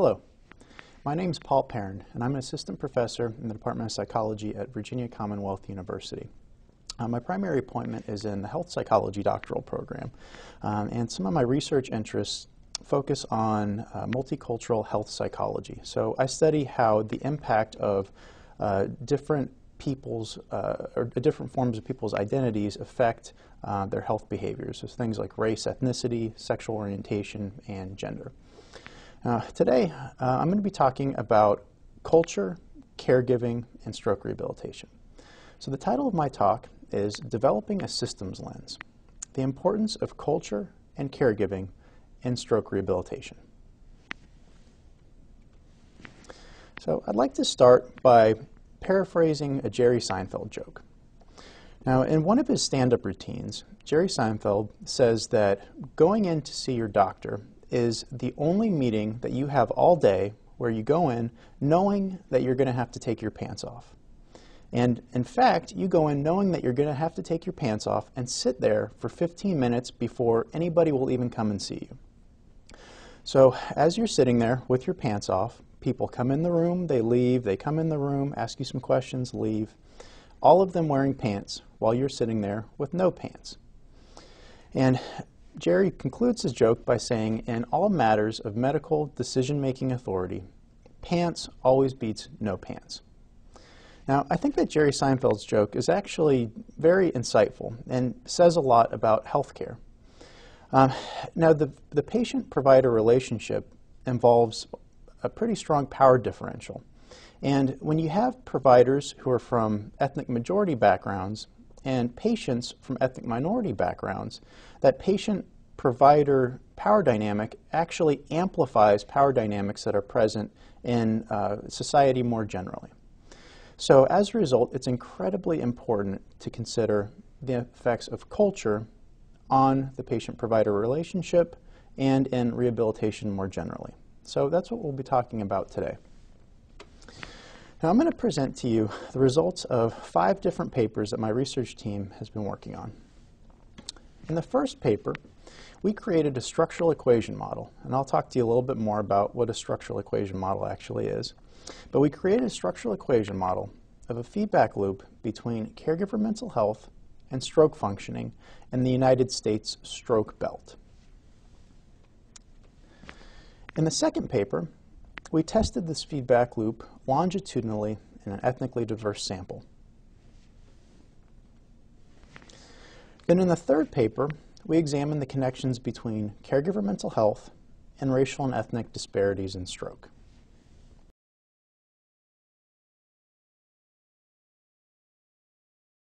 Hello, my name is Paul Perrin, and I'm an assistant professor in the Department of Psychology at Virginia Commonwealth University. My primary appointment is in the health psychology doctoral program, and some of my research interests focus on multicultural health psychology. So I study how the impact of different people's or different forms of people's identities affect their health behaviors. So things like race, ethnicity, sexual orientation, and gender. Today, I'm going to be talking about culture, caregiving, and stroke rehabilitation. So the title of my talk is Developing a Systems Lens, the Importance of Culture and Caregiving in Stroke Rehabilitation. So I'd like to start by paraphrasing a Jerry Seinfeld joke. Now, in one of his stand-up routines, Jerry Seinfeld says that going in to see your doctor is the only meeting that you have all day where you go in knowing that you're going to have to take your pants off. And in fact, you go in knowing that you're going to have to take your pants off and sit there for 15 minutes before anybody will even come and see you. So as you're sitting there with your pants off, people come in the room, they leave, they come in the room, ask you some questions, leave, all of them wearing pants while you're sitting there with no pants. And Jerry concludes his joke by saying, in all matters of medical decision-making authority, pants always beats no pants. Now, I think that Jerry Seinfeld's joke is actually very insightful and says a lot about healthcare. Now, the patient-provider relationship involves a pretty strong power differential. And when you have providers who are from ethnic majority backgrounds and patients from ethnic minority backgrounds, that patient-provider power dynamic actually amplifies power dynamics that are present in society more generally. So as a result, it's incredibly important to consider the effects of culture on the patient-provider relationship and in rehabilitation more generally. So that's what we'll be talking about today. Now I'm going to present to you the results of 5 different papers that my research team has been working on. In the first paper, we created a structural equation model, and I'll talk to you a little bit more about what a structural equation model actually is. But we created a structural equation model of a feedback loop between caregiver mental health and stroke functioning in the United States stroke belt. In the second paper, we tested this feedback loop longitudinally in an ethnically diverse sample. Then in the third paper, we examined the connections between caregiver mental health and racial and ethnic disparities in stroke.